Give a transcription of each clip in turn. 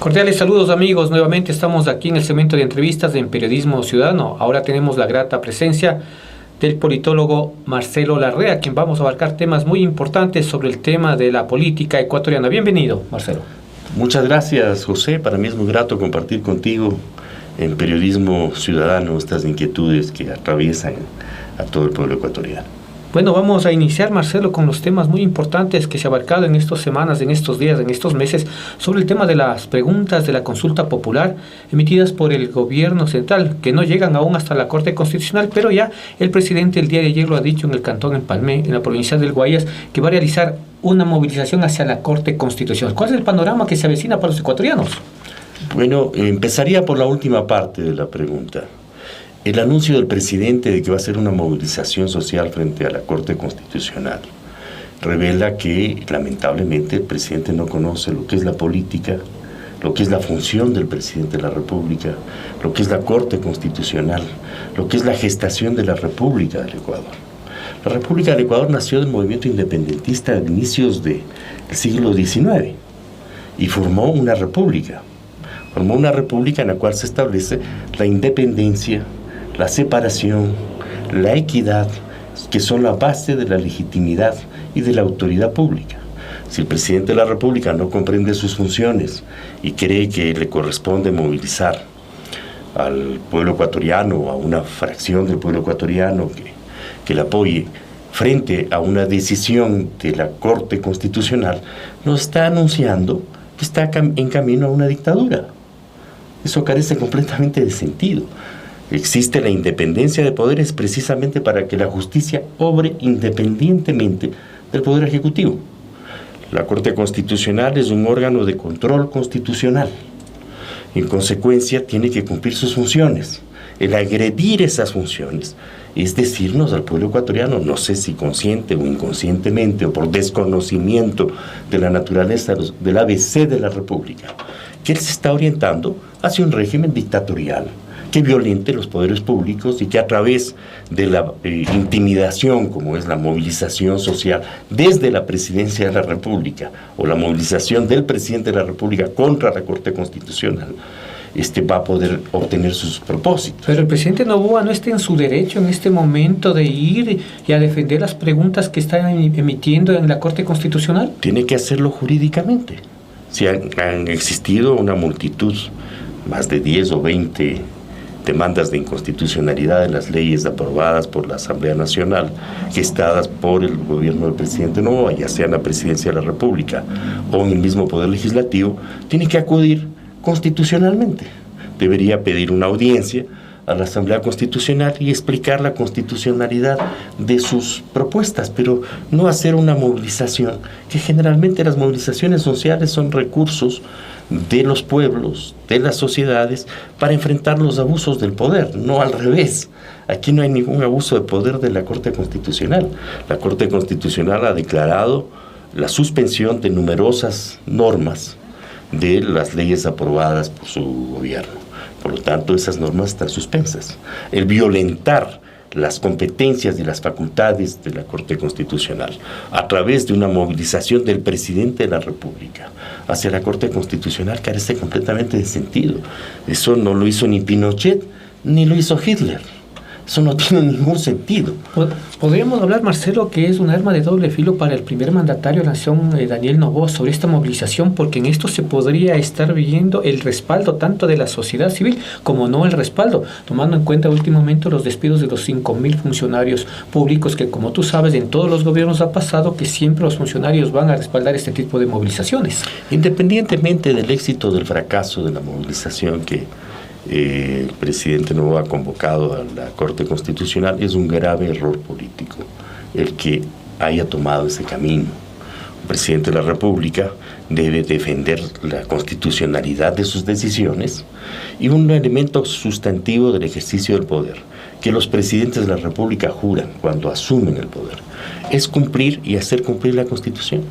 Cordiales saludos amigos, nuevamente estamos aquí en el segmento de entrevistas en Periodismo Ciudadano. Ahora tenemos la grata presencia del politólogo Marcelo Larrea, quien vamos a abarcar temas muy importantes sobre el tema de la política ecuatoriana. Bienvenido, Marcelo. Muchas gracias, José. Para mí es muy grato compartir contigo en Periodismo Ciudadano estas inquietudes que atraviesan a todo el pueblo ecuatoriano. Bueno, vamos a iniciar, Marcelo, con los temas muy importantes que se ha abarcado en estas semanas, en estos días, en estos meses, sobre el tema de las preguntas de la consulta popular emitidas por el gobierno central, que no llegan aún hasta la Corte Constitucional, pero ya el presidente el día de ayer lo ha dicho en el cantón Empalme, en la provincia del Guayas, que va a realizar una movilización hacia la Corte Constitucional. ¿Cuál es el panorama que se avecina para los ecuatorianos? Bueno, empezaría por la última parte de la pregunta. El anuncio del presidente de que va a hacer una movilización social frente a la Corte Constitucional revela que, lamentablemente, el presidente no conoce lo que es la política, lo que es la función del presidente de la República, lo que es la Corte Constitucional, lo que es la gestación de la República del Ecuador. La República del Ecuador nació del movimiento independentista a inicios del siglo XIX y formó una república. Formó una república en la cual se establece la independencia, la separación, la equidad, que son la base de la legitimidad y de la autoridad pública. Si el presidente de la República no comprende sus funciones y cree que le corresponde movilizar al pueblo ecuatoriano o a una fracción del pueblo ecuatoriano que le apoye frente a una decisión de la Corte Constitucional, nos está anunciando que está en camino a una dictadura. Eso carece completamente de sentido. Existe la independencia de poderes precisamente para que la justicia obre independientemente del Poder Ejecutivo. La Corte Constitucional es un órgano de control constitucional. En consecuencia, tiene que cumplir sus funciones. El agredir esas funciones es decirnos al pueblo ecuatoriano, no sé si consciente o inconscientemente o por desconocimiento de la naturaleza del ABC de la República, que él se está orientando hacia un régimen dictatorial que violente los poderes públicos y que a través de la intimidación, como es la movilización social desde la presidencia de la República o la movilización del presidente de la República contra la Corte Constitucional, va a poder obtener sus propósitos. Pero el presidente Noboa no está en su derecho en este momento de ir y a defender las preguntas que está emitiendo en la Corte Constitucional. Tiene que hacerlo jurídicamente. Si han existido una multitud, más de 10 o 20 demandas de inconstitucionalidad de las leyes aprobadas por la Asamblea Nacional, gestadas por el gobierno del presidente Noboa, ya sea en la presidencia de la República o en el mismo Poder Legislativo, tiene que acudir constitucionalmente. Debería pedir una audiencia a la Asamblea Constitucional y explicar la constitucionalidad de sus propuestas, pero no hacer una movilización, que generalmente las movilizaciones sociales son recursos de los pueblos, de las sociedades, para enfrentar los abusos del poder, no al revés. Aquí no hay ningún abuso de poder de la Corte Constitucional. La Corte Constitucional ha declarado la suspensión de numerosas normas de las leyes aprobadas por su gobierno. Por lo tanto, esas normas están suspensas. El violentar las competencias y las facultades de la Corte Constitucional a través de una movilización del presidente de la República hacia la Corte Constitucional carece completamente de sentido. Eso no lo hizo ni Pinochet ni lo hizo Hitler. Eso no tiene ningún sentido. Podríamos hablar, Marcelo, que es un arma de doble filo para el primer mandatario de la nación, Daniel Noboa, sobre esta movilización, porque en esto se podría estar viendo el respaldo tanto de la sociedad civil como no el respaldo, tomando en cuenta últimamente los despidos de los 5,000 funcionarios públicos, que como tú sabes en todos los gobiernos ha pasado que siempre los funcionarios van a respaldar este tipo de movilizaciones. Independientemente del éxito o del fracaso de la movilización que el presidente Noboa ha convocado a la Corte Constitucional, es un grave error político el que haya tomado ese camino. El presidente de la República debe defender la constitucionalidad de sus decisiones y un elemento sustantivo del ejercicio del poder, que los presidentes de la República juran cuando asumen el poder, es cumplir y hacer cumplir la Constitución.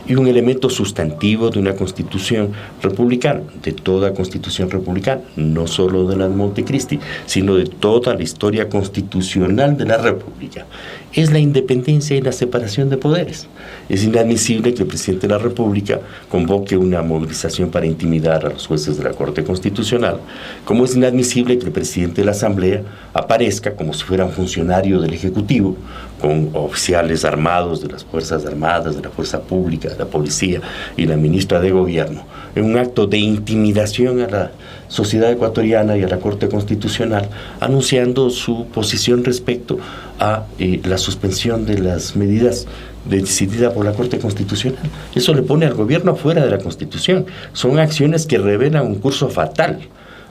y un elemento sustantivo de una constitución republicana, de toda constitución republicana, no solo de la de Montecristi, sino de toda la historia constitucional de la República, es la independencia y la separación de poderes. Es inadmisible que el presidente de la República convoque una movilización para intimidar a los jueces de la Corte Constitucional, como es inadmisible que el presidente de la Asamblea aparezca como si fuera un funcionario del Ejecutivo, con oficiales armados de las Fuerzas Armadas, de la Fuerza Pública, de la Policía y la ministra de Gobierno, en un acto de intimidación a la sociedad ecuatoriana y a la Corte Constitucional, anunciando su posición respecto a la suspensión de las medidas decidida por la Corte Constitucional. Eso le pone al gobierno fuera de la Constitución. Son acciones que revelan un curso fatal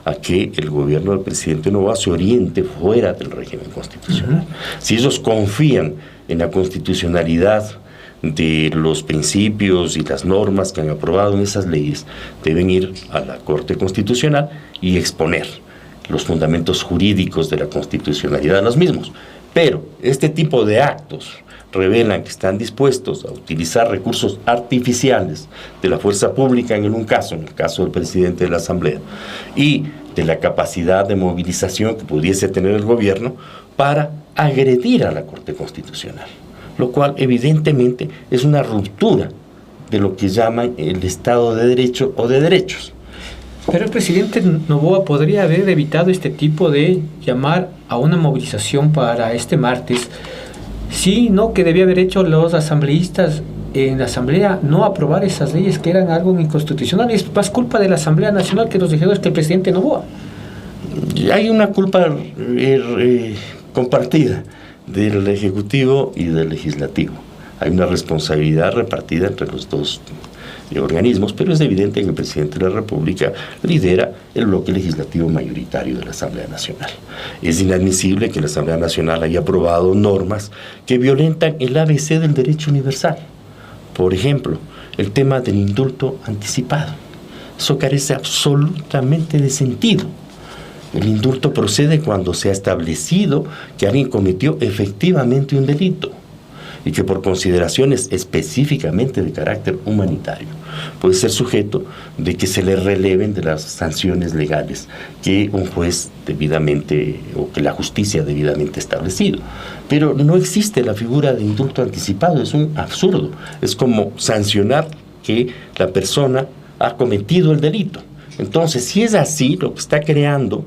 a que el gobierno del presidente Noboa se oriente fuera del régimen constitucional. Si ellos confían en la constitucionalidad de los principios y las normas que han aprobado en esas leyes, deben ir a la Corte Constitucional y exponer los fundamentos jurídicos de la constitucionalidad de los mismos. Pero este tipo de actos revelan que están dispuestos a utilizar recursos artificiales de la fuerza pública en el caso del presidente de la Asamblea, y de la capacidad de movilización que pudiese tener el gobierno para agredir a la Corte Constitucional, lo cual evidentemente es una ruptura de lo que llaman el Estado de Derecho o de derechos. Pero el presidente Noboa podría haber evitado este tipo de llamar a una movilización para este martes. Sí, no, que debía haber hecho los asambleístas en la Asamblea, no aprobar esas leyes que eran algo inconstitucional. Es más culpa de la Asamblea Nacional que los legisladores que el presidente Noboa. Hay una culpa compartida del Ejecutivo y del Legislativo. Hay una responsabilidad repartida entre los dos organismos, pero es evidente que el presidente de la República lidera el bloque legislativo mayoritario de la Asamblea Nacional. Es inadmisible que la Asamblea Nacional haya aprobado normas que violentan el ABC del derecho universal. Por ejemplo, el tema del indulto anticipado. Eso carece absolutamente de sentido. El indulto procede cuando se ha establecido que alguien cometió efectivamente un delito y que por consideraciones específicamente de carácter humanitario puede ser sujeto de que se le releven de las sanciones legales que un juez debidamente o que la justicia debidamente establecido. Pero no existe la figura de indulto anticipado, es un absurdo. Es como sancionar que la persona ha cometido el delito. Entonces, si es así, lo que está creando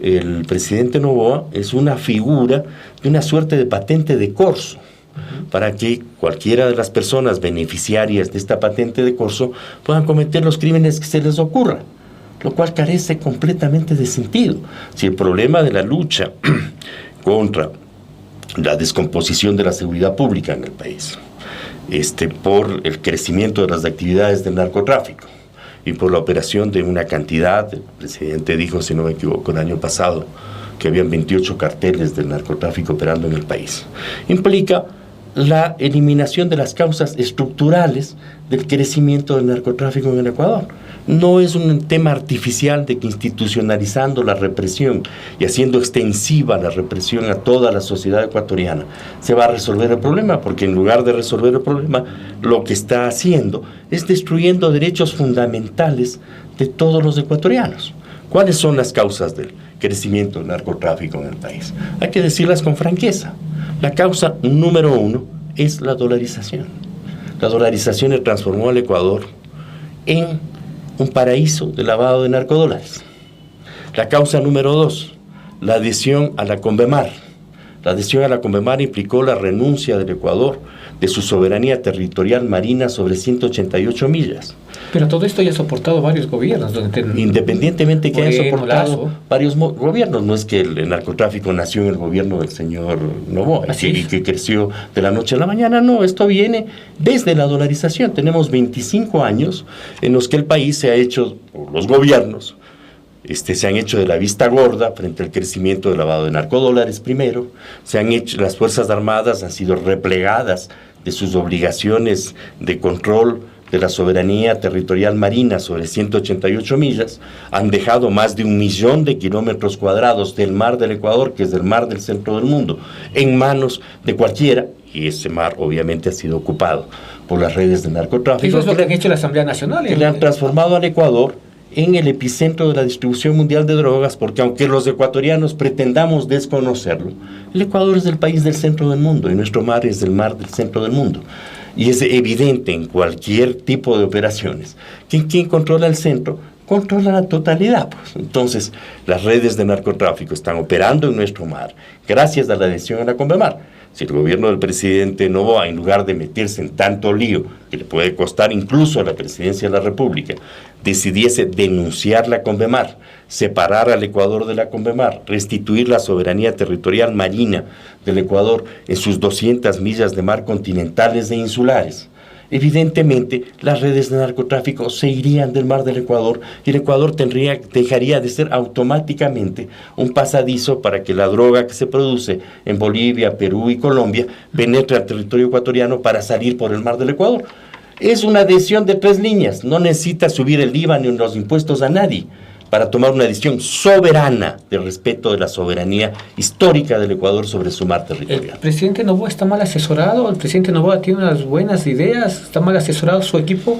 el presidente Noboa es una figura de una suerte de patente de corso, para que cualquiera de las personas beneficiarias de esta patente de corso puedan cometer los crímenes que se les ocurra, lo cual carece completamente de sentido. Si el problema de la lucha contra la descomposición de la seguridad pública en el país, por el crecimiento de las actividades del narcotráfico y por la operación de una cantidad, el presidente dijo, si no me equivoco, el año pasado, que habían 28 carteles del narcotráfico operando en el país, implica la eliminación de las causas estructurales del crecimiento del narcotráfico en el Ecuador. No es un tema artificial de que institucionalizando la represión y haciendo extensiva la represión a toda la sociedad ecuatoriana se va a resolver el problema, porque en lugar de resolver el problema, lo que está haciendo es destruyendo derechos fundamentales de todos los ecuatorianos. ¿Cuáles son las causas del crecimiento del narcotráfico en el país? Hay que decirlas con franqueza. La causa número 1 es la dolarización. La dolarización transformó al Ecuador en un paraíso de lavado de narcodólares. La causa número 2, la adhesión a la Convemar. La adhesión a la Convemar implicó la renuncia del Ecuador de su soberanía territorial marina sobre 188 millas. Pero todo esto ya ha soportado varios gobiernos. Independientemente que haya soportado varios gobiernos, no es que el narcotráfico nació en el gobierno del señor Noboa y que creció de la noche a la mañana. No, esto viene desde la dolarización. Tenemos 25 años en los que el país se ha hecho, los gobiernos, se han hecho de la vista gorda frente al crecimiento del lavado de narcodólares primero, las Fuerzas Armadas han sido replegadas de sus obligaciones de control de la soberanía territorial marina sobre 188 millas, han dejado más de 1 millón de kilómetros cuadrados del mar del Ecuador, que es el mar del centro del mundo, en manos de cualquiera, y ese mar obviamente ha sido ocupado por las redes de narcotráfico. Eso es lo que han hecho la Asamblea Nacional. Que le han transformado al Ecuador en el epicentro de la distribución mundial de drogas, porque aunque los ecuatorianos pretendamos desconocerlo, el Ecuador es el país del centro del mundo y nuestro mar es el mar del centro del mundo. Y es evidente en cualquier tipo de operaciones que quien controla el centro controla la totalidad. Pues. Entonces, las redes de narcotráfico están operando en nuestro mar gracias a la adhesión a la CONVEMAR. Si el gobierno del presidente Noboa, en lugar de meterse en tanto lío, que le puede costar incluso a la presidencia de la República, decidiese denunciar la CONVEMAR, separar al Ecuador de la CONVEMAR, restituir la soberanía territorial marina del Ecuador en sus 200 millas de mar continentales e insulares, evidentemente las redes de narcotráfico se irían del mar del Ecuador y el Ecuador dejaría de ser automáticamente un pasadizo para que la droga que se produce en Bolivia, Perú y Colombia penetre al territorio ecuatoriano para salir por el mar del Ecuador. Es una decisión de 3 líneas, no necesita subir el IVA ni los impuestos a nadie para tomar una decisión soberana de respeto de la soberanía histórica del Ecuador sobre su mar territorial. ¿El presidente Noboa está mal asesorado? ¿El presidente Noboa tiene unas buenas ideas? ¿Está mal asesorado su equipo?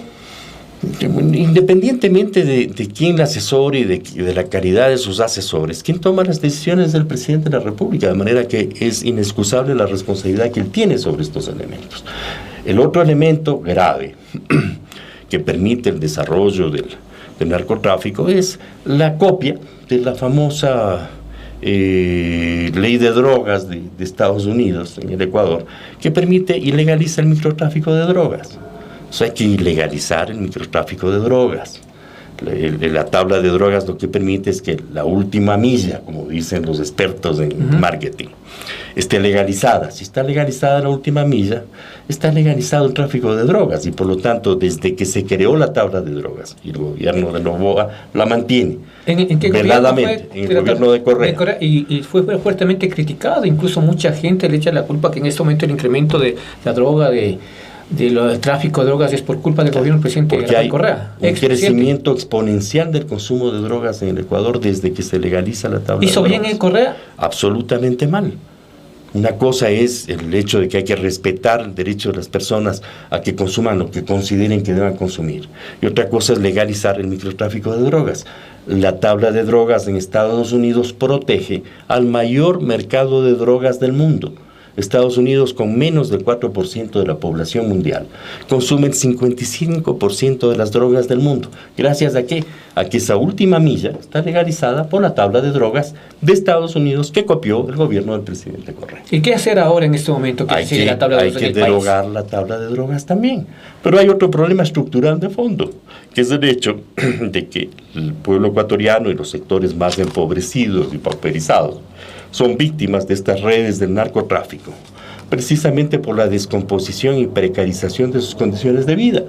Independientemente de quién la asesore y de la calidad de sus asesores, quien toma las decisiones es el presidente de la República, de manera que es inexcusable la responsabilidad que él tiene sobre estos elementos. El otro elemento grave que permite el desarrollo del narcotráfico es la copia de la famosa ley de drogas de Estados Unidos en el Ecuador, que permite y legaliza el microtráfico de drogas. O sea, hay que ilegalizar el microtráfico de drogas. La tabla de drogas lo que permite es que la última milla, como dicen los expertos en marketing, esté legalizada. Si está legalizada la última milla, está legalizado el tráfico de drogas y por lo tanto desde que se creó la tabla de drogas y el gobierno de Noboa la mantiene. ¿En qué veladamente, en el gobierno de Correa. Y fue fuertemente criticado, incluso mucha gente le echa la culpa que en este momento el incremento de la droga, del tráfico de drogas es por culpa del gobierno del presidente Rafael Correa. Un crecimiento exponencial del consumo de drogas en el Ecuador desde que se legaliza la tabla de drogas. ¿Hizo bien en Correa? Absolutamente mal. Una cosa es el hecho de que hay que respetar el derecho de las personas a que consuman lo que consideren que deban consumir. Y otra cosa es legalizar el microtráfico de drogas. La tabla de drogas en Estados Unidos protege al mayor mercado de drogas del mundo. Estados Unidos, con menos del 4% de la población mundial, consume el 55% de las drogas del mundo. ¿Gracias a qué? A que esa última milla está legalizada por la tabla de drogas de Estados Unidos que copió el gobierno del presidente Correa. ¿Y qué hacer ahora en este momento que sigue la tabla de drogas? Hay que derogar la tabla de drogas también. Pero hay otro problema estructural de fondo, que es el hecho de que el pueblo ecuatoriano y los sectores más empobrecidos y pauperizados son víctimas de estas redes del narcotráfico, precisamente por la descomposición y precarización de sus condiciones de vida.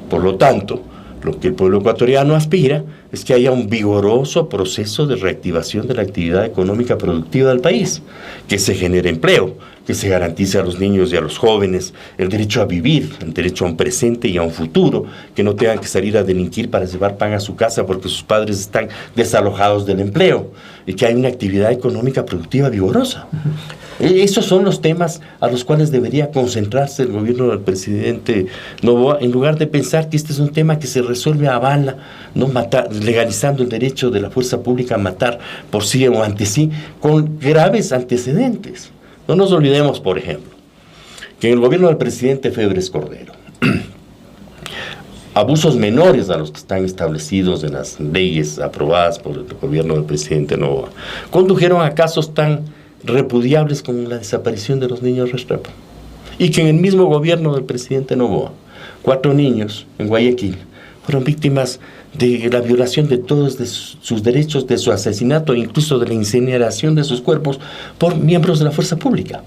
Por lo tanto, lo que el pueblo ecuatoriano aspira es que haya un vigoroso proceso de reactivación de la actividad económica productiva del país, que se genere empleo, que se garantice a los niños y a los jóvenes el derecho a vivir, el derecho a un presente y a un futuro, que no tengan que salir a delinquir para llevar pan a su casa porque sus padres están desalojados del empleo, y que haya una actividad económica productiva vigorosa. Esos son los temas a los cuales debería concentrarse el gobierno del presidente Noboa, en lugar de pensar que este es un tema que se resuelve a bala, no matar, legalizando el derecho de la fuerza pública a matar por sí o ante sí, con graves antecedentes. No nos olvidemos, por ejemplo, que en el gobierno del presidente Febres Cordero, abusos menores a los que están establecidos en las leyes aprobadas por el gobierno del presidente Noboa condujeron a casos tan repudiables como la desaparición de los niños Restrepo, y que en el mismo gobierno del presidente Noboa 4 niños en Guayaquil fueron víctimas de la violación de todos sus derechos, de su asesinato, incluso de la incineración de sus cuerpos por miembros de la fuerza pública.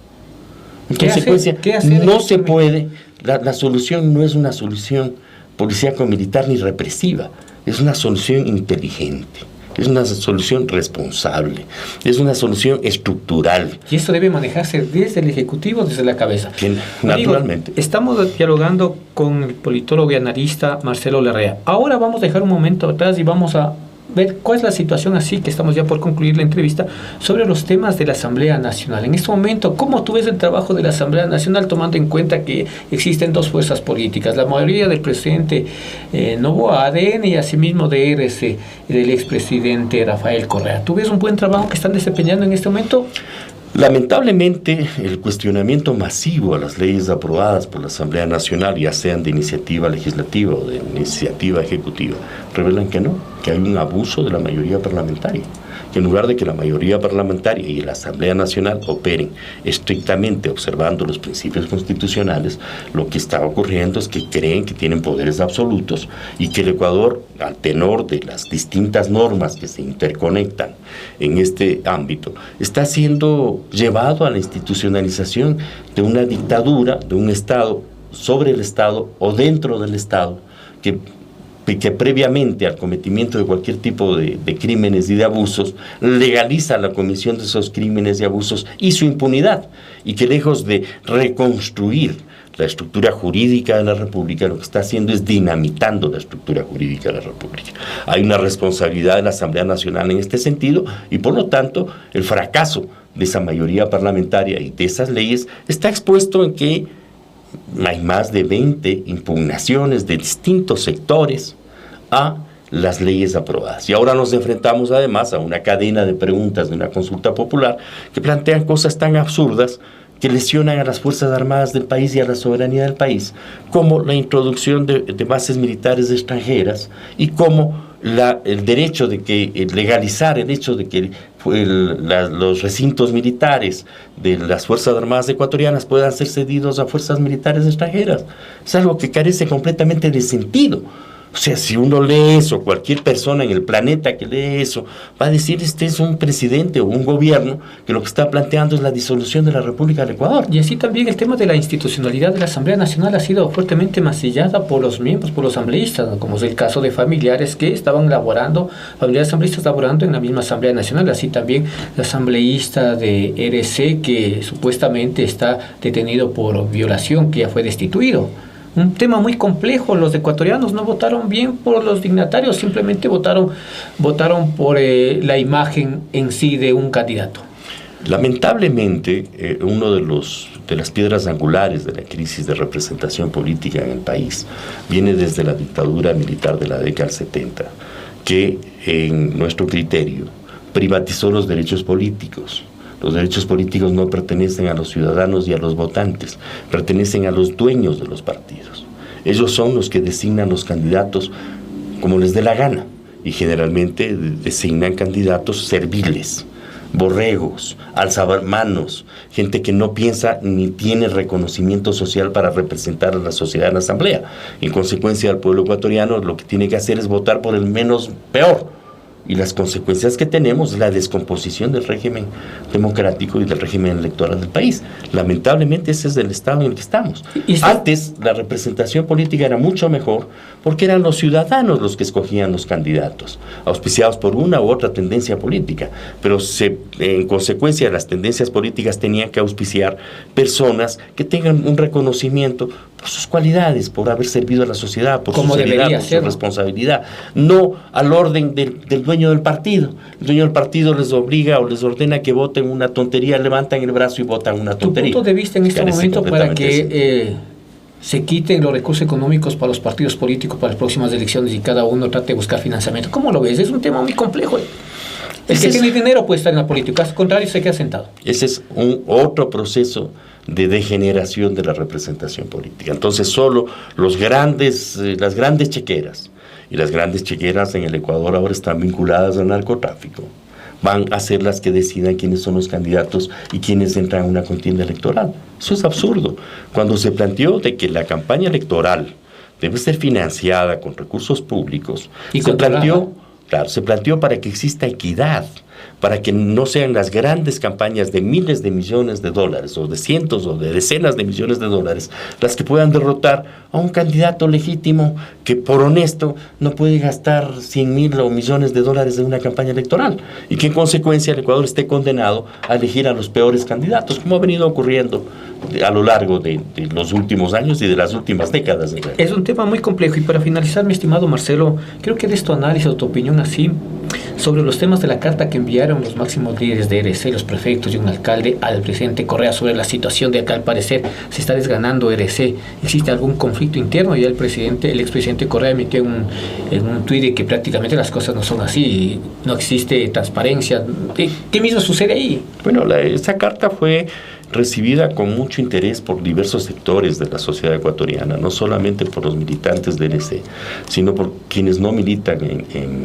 En consecuencia, no se puede, la solución no es una solución policíaco-militar ni represiva, es una solución inteligente. Es una solución responsable, es una solución estructural. Y eso debe manejarse desde el Ejecutivo, desde la cabeza. Bien, naturalmente. Estamos dialogando con el politólogo y analista Marcelo Larrea. Ahora vamos a dejar un momento atrás y vamos a ver cuál es la situación, así que estamos ya por concluir la entrevista, sobre los temas de la Asamblea Nacional. En este momento, ¿cómo tú ves el trabajo de la Asamblea Nacional, tomando en cuenta que existen dos fuerzas políticas? La mayoría del presidente Noboa, ADN, y asimismo de RC, del expresidente Rafael Correa. ¿Tú ves un buen trabajo que están desempeñando en este momento? Lamentablemente, el cuestionamiento masivo a las leyes aprobadas por la Asamblea Nacional, ya sean de iniciativa legislativa o de iniciativa ejecutiva, revelan que no, que hay un abuso de la mayoría parlamentaria, que en lugar de que la mayoría parlamentaria y la Asamblea Nacional operen estrictamente observando los principios constitucionales, lo que está ocurriendo es que creen que tienen poderes absolutos y que el Ecuador, al tenor de las distintas normas que se interconectan en este ámbito, está siendo llevado a la institucionalización de una dictadura, de un Estado sobre el Estado o dentro del Estado, que previamente al cometimiento de cualquier tipo de crímenes y de abusos, legaliza la comisión de esos crímenes y abusos y su impunidad, y que lejos de reconstruir la estructura jurídica de la República, lo que está haciendo es dinamitando la estructura jurídica de la República. Hay una responsabilidad de la Asamblea Nacional en este sentido, y por lo tanto el fracaso de esa mayoría parlamentaria y de esas leyes está expuesto en que hay más de 20 impugnaciones de distintos sectores a las leyes aprobadas. Y ahora nos enfrentamos además a una cadena de preguntas de una consulta popular que plantean cosas tan absurdas que lesionan a las Fuerzas Armadas del país y a la soberanía del país, como la introducción de bases militares extranjeras y como el derecho de que legalizar el hecho de que los recintos militares de las Fuerzas Armadas ecuatorianas puedan ser cedidos a fuerzas militares extranjeras. Es algo que carece completamente de sentido. O sea, si uno lee eso, cualquier persona en el planeta que lee eso, va a decir, este es un presidente o un gobierno que lo que está planteando es la disolución de la República del Ecuador. Y así también el tema de la institucionalidad de la Asamblea Nacional ha sido fuertemente masillada por los miembros, por los asambleístas, ¿no? Como es el caso de familiares que estaban familiares asambleístas laborando en la misma Asamblea Nacional, así también el asambleísta de RC que supuestamente está detenido por violación, que ya fue destituido. Un tema muy complejo. Los ecuatorianos no votaron bien por los dignatarios, simplemente votaron por la imagen en sí de un candidato. Lamentablemente, uno de las piedras angulares de la crisis de representación política en el país viene desde la dictadura militar de la década del 70, que en nuestro criterio privatizó los derechos políticos. Los derechos políticos no pertenecen a los ciudadanos y a los votantes, pertenecen a los dueños de los partidos. Ellos son los que designan los candidatos como les dé la gana, y generalmente designan candidatos serviles, borregos, alzamanos, gente que no piensa ni tiene reconocimiento social para representar a la sociedad en la asamblea. En consecuencia, el pueblo ecuatoriano lo que tiene que hacer es votar por el menos peor. Y las consecuencias que tenemos es la descomposición del régimen democrático y del régimen electoral del país. Lamentablemente ese es el estado en el que estamos. Antes la representación política era mucho mejor porque eran los ciudadanos los que escogían los candidatos, auspiciados por una u otra tendencia política. Pero en consecuencia las tendencias políticas tenían que auspiciar personas que tengan un reconocimiento por sus cualidades, por haber servido a la sociedad, por su seriedad, por su responsabilidad, no al orden del dueño del partido. El dueño del partido les obliga o les ordena que voten una tontería, levantan el brazo y votan una tontería. ¿Tu punto de vista en este momento para que se quiten los recursos económicos para los partidos políticos para las próximas elecciones y cada uno trate de buscar financiamiento? ¿Cómo lo ves? Es un tema muy complejo. El que tiene dinero puede estar en la política, al contrario se queda sentado. Ese es otro proceso de degeneración de la representación política. Entonces solo las grandes chequeras, y las grandes chequeras en el Ecuador ahora están vinculadas al narcotráfico, van a ser las que decidan quiénes son los candidatos y quiénes entran a una contienda electoral. Eso es absurdo. Cuando se planteó de que la campaña electoral debe ser financiada con recursos públicos, se planteó para que exista equidad, para que no sean las grandes campañas de miles de millones de dólares o de cientos o de decenas de millones de dólares las que puedan derrotar a un candidato legítimo que por honesto no puede gastar 100,000 o millones de dólares en una campaña electoral, y que en consecuencia el Ecuador esté condenado a elegir a los peores candidatos, como ha venido ocurriendo a lo largo de los últimos años y de las últimas décadas. Es un tema muy complejo, y para finalizar, mi estimado Marcelo, creo que de tu análisis o tu opinión así sobre los temas de la carta que enviaron los máximos líderes de RC, los prefectos y un alcalde al presidente Correa sobre la situación de que al parecer se está desganando RC. ¿Existe algún conflicto interno? Ya el expresidente Correa emitió en un tuit de que prácticamente las cosas no son así, no existe transparencia. ¿Qué mismo sucede ahí? Bueno, esa carta fue recibida con mucho interés por diversos sectores de la sociedad ecuatoriana, no solamente por los militantes de NC, sino por quienes no militan en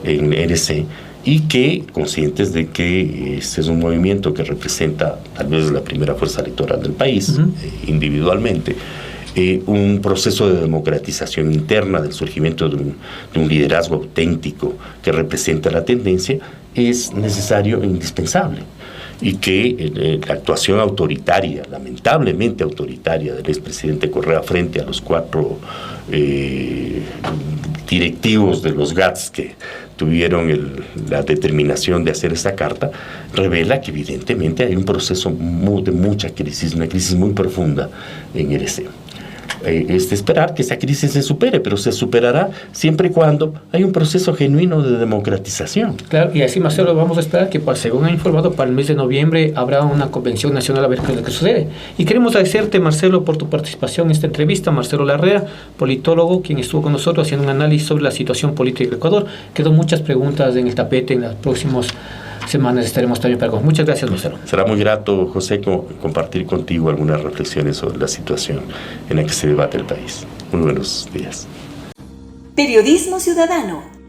NC, y que, conscientes de que este es un movimiento que representa tal vez la primera fuerza electoral del país, individualmente, un proceso de democratización interna, del surgimiento de un liderazgo auténtico que representa la tendencia, es necesario e indispensable. Y que la actuación autoritaria, lamentablemente autoritaria, del expresidente Correa frente a los 4 directivos de los GATS que tuvieron la determinación de hacer esta carta, revela que evidentemente hay un proceso de mucha crisis, una crisis muy profunda en RC. Es de esperar que esa crisis se supere, pero se superará siempre y cuando hay un proceso genuino de democratización. Claro, y así, Marcelo, vamos a esperar que, según ha informado, para el mes de noviembre habrá una convención nacional a ver qué es lo que sucede. Y queremos agradecerte, Marcelo, por tu participación en esta entrevista. Marcelo Larrea, politólogo, quien estuvo con nosotros haciendo un análisis sobre la situación política del Ecuador. Quedó muchas preguntas en el tapete. En las próximas semanas estaremos también para... Muchas gracias, Marcelo. Será muy grato, José, compartir contigo algunas reflexiones sobre la situación en la que se debate el país. Muy buenos días. Periodismo ciudadano.